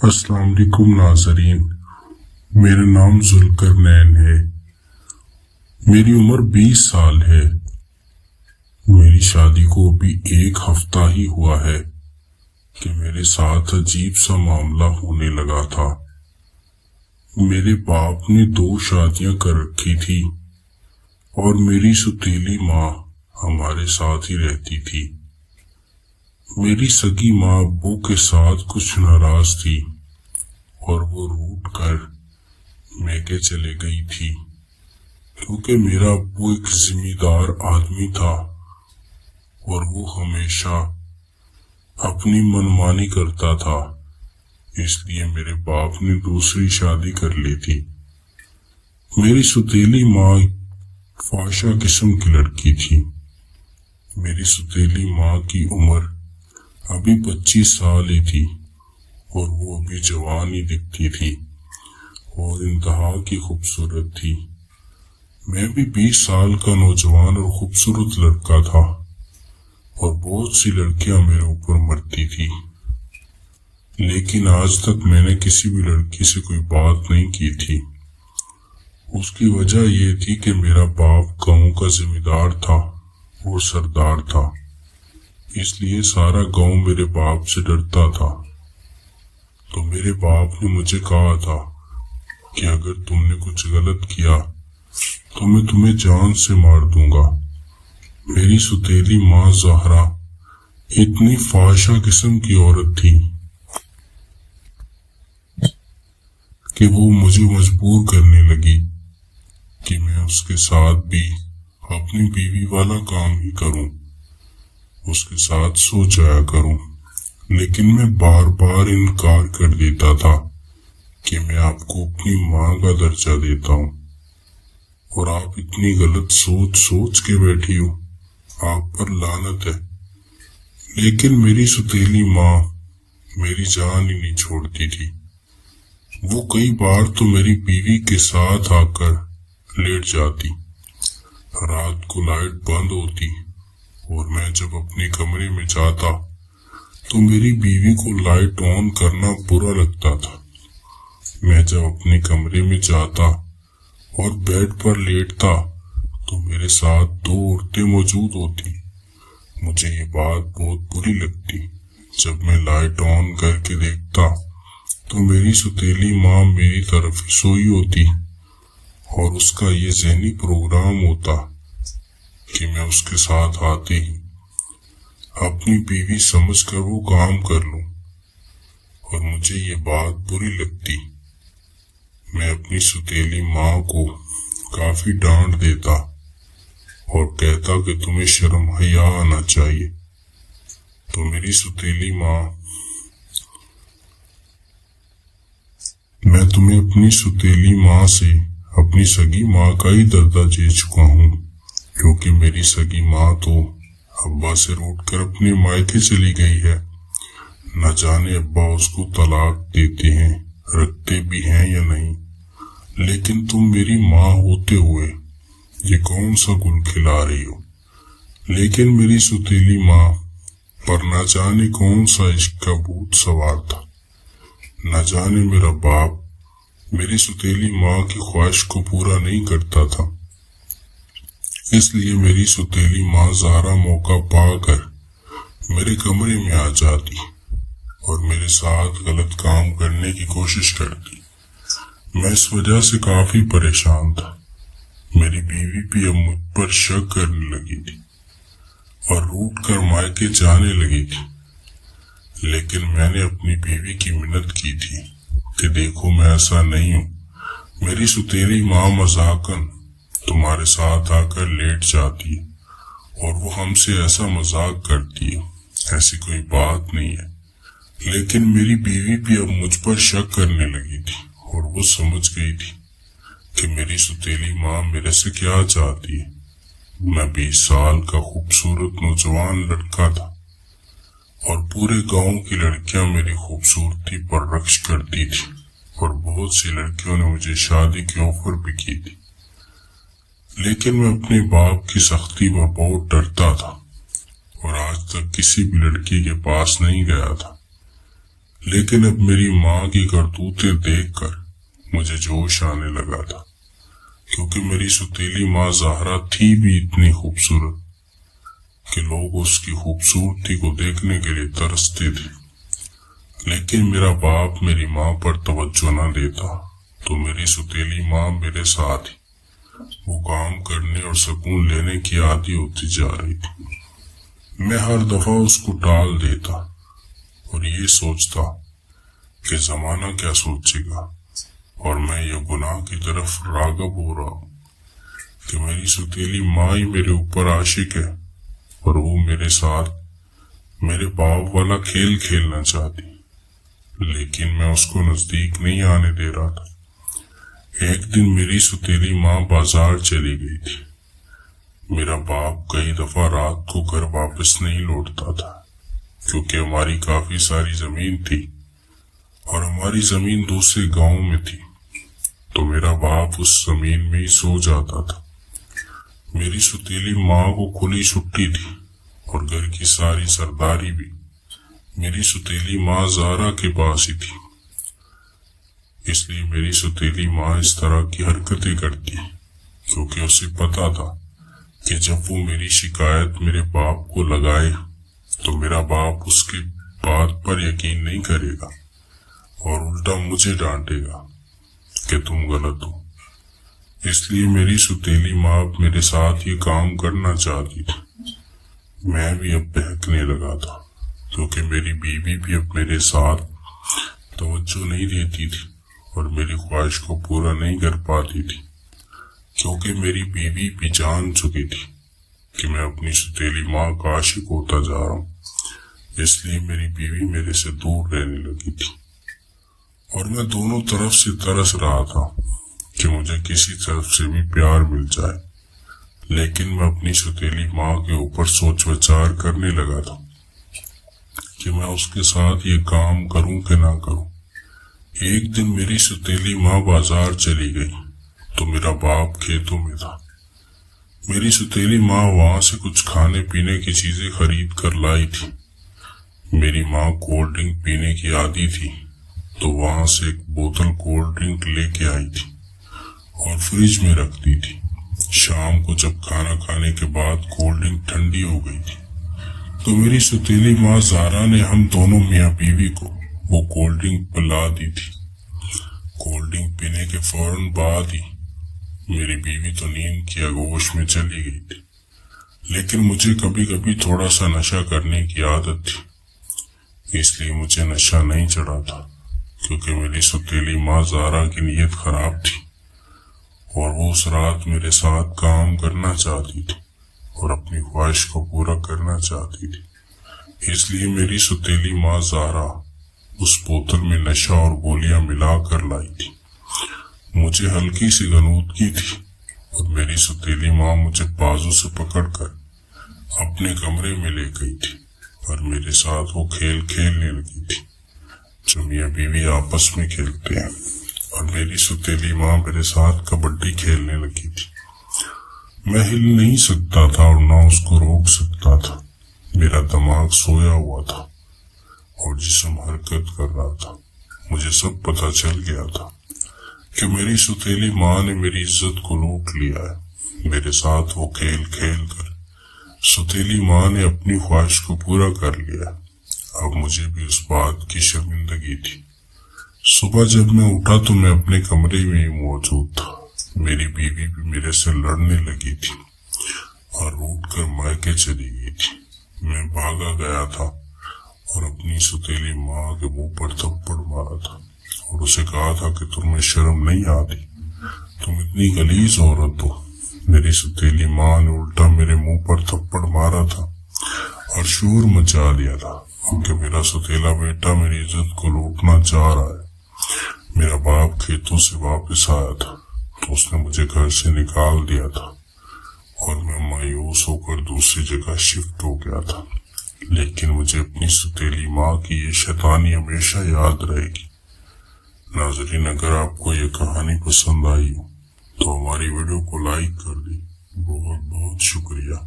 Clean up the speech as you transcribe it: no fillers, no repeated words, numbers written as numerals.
السلام علیکم ناظرین، میرا نام ذوالقرنین ہے۔ میری عمر 20 سال ہے۔ میری شادی کو ابھی 1 ہفتہ ہی ہوا ہے کہ میرے ساتھ عجیب سا معاملہ ہونے لگا تھا۔ میرے باپ نے 2 شادیاں کر رکھی تھی اور میری سوتیلی ماں ہمارے ساتھ ہی رہتی تھی۔ میری سگی ماں ابو کے ساتھ کچھ ناراض تھی اور وہ روٹ کر میکے چلے گئی تھی، کیونکہ میرا ابو ایک ذمہ دار آدمی تھا اور وہ ہمیشہ اپنی منمانی کرتا تھا، اس لیے میرے باپ نے دوسری شادی کر لی تھی۔ میری سوتیلی ماں فحشہ قسم کی لڑکی تھی۔ میری سوتیلی ماں کی عمر ابھی 25 سال ہی تھی اور وہ ابھی جوان ہی دکھتی تھی اور انتہا کی خوبصورت تھی۔ میں بھی 20 سال کا نوجوان اور خوبصورت لڑکا تھا اور بہت سی لڑکیاں میرے اوپر مرتی تھی، لیکن آج تک میں نے کسی بھی لڑکی سے کوئی بات نہیں کی تھی۔ اس کی وجہ یہ تھی کہ میرا باپ گاؤں کا ذمہ دار تھا اور سردار تھا، اس لیے سارا گاؤں میرے باپ سے ڈرتا تھا۔ تو میرے باپ نے مجھے کہا تھا کہ اگر تم نے کچھ غلط کیا تو میں تمہیں جان سے مار دوں گا۔ میری سوتیلی ماں زہرا اتنی فحشہ قسم کی عورت تھی کہ وہ مجھے مجبور کرنے لگی کہ میں اس کے ساتھ بھی اپنی بیوی والا کام ہی کروں، اس کے ساتھ سو جایا کروں، لیکن میں بار بار انکار کر دیتا تھا کہ میں آپ کو اپنی ماں کا درجہ دیتا ہوں اور آپ اتنی غلط سوچ کے بیٹھی ہو، آپ پر لعنت ہے۔ لیکن میری سوتیلی ماں میری جان ہی نہیں چھوڑتی تھی۔ وہ کئی بار تو میری بیوی کے ساتھ آ کر لیٹ جاتی، رات کو لائٹ بند ہوتی اور میں جب اپنے کمرے میں جاتا تو میری بیوی کو لائٹ آن کرنا برا لگتا تھا۔ میں جب اپنے کمرے میں جاتا اور بیڈ پر لیٹتا تو میرے ساتھ 2 عورتیں موجود ہوتی۔ مجھے یہ بات بہت بری لگتی۔ جب میں لائٹ آن کر کے دیکھتا تو میری سوتیلی ماں میری طرف ہی سوئی ہوتی اور اس کا یہ ذہنی پروگرام ہوتا کہ میں اس کے ساتھ آتے ہی اپنی بیوی سمجھ کر وہ کام کر لوں، اور مجھے یہ بات بری لگتی۔ میں اپنی سوتیلی ماں کو کافی ڈانٹ دیتا اور کہتا کہ تمہیں شرم حیا آنا چاہیے۔ تو میری سوتیلی ماں، میں تمہیں اپنی سوتیلی ماں سے اپنی سگی ماں کا ہی درجہ دے چکا ہوں، کیونکہ میری سگی ماں تو ابا سے روٹ کر اپنے مائکے چلی گئی ہے۔ نہ جانے ابا اس کو طلاق دیتے ہیں، رکھتے بھی ہیں یا نہیں، لیکن تم میری ماں ہوتے ہوئے یہ کون سا گل کھلا رہی ہو؟ لیکن میری سوتیلی ماں پر نہ جانے کون سا عشق کا بھوت سوار تھا۔ نہ جانے میرا باپ میری سوتیلی ماں کی خواہش کو پورا نہیں کرتا تھا، اس لیے میری سوتیلی ماں زہرا موقع پا کر میرے کمرے میں آ جاتی اور میرے ساتھ غلط کام کرنے کی کوشش کرتی۔ میں اس وجہ سے کافی پریشان تھا۔ میری بیوی بھی اب مجھ پر شک کرنے لگی تھی اور روٹ کر مائکے جانے لگی تھی، لیکن میں نے اپنی بیوی کی منت کی تھی کہ دیکھو میں ایسا نہیں ہوں۔ میری سوتیلی ماں مذاقاً تمہارے ساتھ آ کر لیٹ جاتی ہے اور وہ ہم سے ایسا مذاق کرتی ہے، ایسی کوئی بات نہیں ہے۔ لیکن میری بیوی بھی اب مجھ پر شک کرنے لگی تھی اور وہ سمجھ گئی تھی کہ میری سوتیلی ماں میرے سے کیا چاہتی ہے۔ میں 20 سال کا خوبصورت نوجوان لڑکا تھا اور پورے گاؤں کی لڑکیاں میری خوبصورتی پر رقص کرتی تھی اور بہت سی لڑکیوں نے مجھے شادی کی آفر بھی کی تھی، لیکن میں اپنے باپ کی سختی پر بہت ڈرتا تھا اور آج تک کسی بھی لڑکی کے پاس نہیں گیا تھا۔ لیکن اب میری ماں کی کرتوتیں دیکھ کر مجھے جوش آنے لگا تھا، کیونکہ میری ستیلی ماں زہرا تھی بھی اتنی خوبصورت کہ لوگ اس کی خوبصورتی کو دیکھنے کے لیے ترستے تھے۔ لیکن میرا باپ میری ماں پر توجہ نہ دیتا تو میری ستیلی ماں میرے ساتھ ہی وہ کام کرنے اور سکون لینے کی عادی ہوتی جا رہی تھی۔ میں ہر دفعہ اس کو ٹال دیتا اور یہ سوچتا کہ زمانہ کیا سوچے گا، اور میں یہ گناہ کی طرف راغب ہو رہا ہوں کہ میری ستیلی ماں ہی میرے اوپر عاشق ہے اور وہ میرے ساتھ میرے باپ والا کھیل کھیلنا چاہتی، لیکن میں اس کو نزدیک نہیں آنے دے رہا تھا۔ ایک دن میری ستیلی ماں بازار چلی گئی تھی۔ میرا باپ کئی دفعہ رات کو گھر واپس نہیں لوٹتا تھا، کیونکہ ہماری کافی ساری زمین تھی اور ہماری زمین دوسرے گاؤں میں تھی، تو میرا باپ اس زمین میں ہی سو جاتا تھا۔ میری ستیلی ماں کو کھلی چھٹی تھی اور گھر کی ساری سرداری بھی میری ستیلی ماں زہرا کے پاس ہی تھی، اس لیے میری ستیلی ماں اس طرح کی حرکتیں کرتی کیونکہ اسے پتا تھا کہ جب وہ میری شکایت میرے باپ کو لگائے تو میرا باپ اس کی بات پر یقین نہیں کرے گا اور الٹا مجھے ڈانٹے گا کہ تم غلط ہو۔ اس لیے میری ستیلی ماں اب میرے ساتھ یہ کام کرنا چاہتی تھی۔ میں بھی اب بہکنے لگا تھا کیونکہ میری بیوی بھی اب میرے ساتھ توجہ نہیں دیتی تھی اور میری خواہش کو پورا نہیں کر پاتی تھی، کیونکہ میری بیوی بھی جان چکی تھی کہ میں اپنی ستیلی ماں کا عاشق ہوتا جا رہا ہوں۔ اس لیے میری بیوی میرے سے دور رہنے لگی تھی اور میں دونوں طرف سے ترس رہا تھا کہ مجھے کسی طرف سے بھی پیار مل جائے، لیکن میں اپنی ستیلی ماں کے اوپر سوچ وچار کرنے لگا تھا کہ میں اس کے ساتھ یہ کام کروں کہ نہ کروں۔ ایک دن میری ستیلی ماں بازار چلی گئی تو میرا باپ کھیتوں میں تھا۔ میری ستیلی ماں وہاں سے کچھ کھانے پینے کی چیزیں خرید کر لائی تھی۔ میری ماں کولڈ ڈرنک پینے کی عادی تھی تو وہاں سے ایک بوتل کولڈ ڈرنک لے کے آئی تھی اور فریج میں رکھ دی تھی۔ شام کو جب کھانا کھانے کے بعد کولڈ ڈرنک ٹھنڈی ہو گئی تھی تو میری ستیلی ماں زہرا نے ہم دونوں میاں بیوی کو وہ کولڈ ڈرنک پلا دی تھی۔ کولڈ ڈرنک پینے کے فوراً بعد ہی میری بیوی تو نیند کی آغوش میں چلی گئی تھی، لیکن مجھے کبھی کبھی تھوڑا سا نشہ کرنے کی عادت تھی، اس لیے مجھے نشہ نہیں چڑھا تھا کیونکہ میری ستیلی ماں زہرا کی نیت خراب تھی اور وہ اس رات میرے ساتھ کام کرنا چاہتی تھی اور اپنی خواہش کو پورا کرنا چاہتی تھی۔ اس لیے میری ستیلی ماں زہرا اس بوتل میں نشہ اور گولیاں ملا کر لائی تھی۔ مجھے ہلکی سی غنودگی تھی اور میری ستیلی ماں مجھے بازو سے پکڑ کر اپنے کمرے میں لے گئی تھی اور میرے ساتھ وہ کھیل کھیلنے لگی تھی جو میاں بیوی آپس میں کھیلتے ہیں، اور میری ستیلی ماں میرے ساتھ کبڈی کھیلنے لگی تھی۔ میں ہل نہیں سکتا تھا اور نہ اس کو روک سکتا تھا۔ میرا دماغ سویا ہوا تھا اور جسم حرکت کر رہا تھا۔ مجھے سب پتہ چل گیا تھا کہ میری ستیلی ماں نے میری عزت کو لوٹ لیا ہے۔ میرے ساتھ وہ کھیل کھیل کر ستیلی ماں نے اپنی خواہش کو پورا کر لیا۔ اب مجھے بھی اس بات کی شرمندگی تھی۔ صبح جب میں اٹھا تو میں اپنے کمرے میں ہی موجود تھا۔ میری بیوی بھی میرے سے لڑنے لگی تھی اور روٹ کر مائکے چلی گئی تھی۔ میں بھاگا گیا تھا اور اپنی ستیلی ماں کے منہ پر تھپڑ مارا تھا اور اسے کہا تھا کہ تمہیں شرم نہیں آتی، تم اتنی غلیظ عورت ہو۔ میری ستیلی ماں نے الٹا میرے منہ پر تھپڑ مارا تھا اور شور مچا دیا تھا کہ میرا ستیلا بیٹا میری عزت کو لوٹنا چاہ رہا ہے۔ میرا باپ کھیتوں سے واپس آیا تھا تو اس نے مجھے گھر سے نکال دیا تھا اور میں مایوس ہو کر دوسری جگہ شفٹ ہو گیا تھا، لیکن مجھے اپنی ستیلی ماں کی یہ شیطانی ہمیشہ یاد رہے گی۔ ناظرین، اگر آپ کو یہ کہانی پسند آئی ہو تو ہماری ویڈیو کو لائک کر دیں۔ بہت بہت شکریہ۔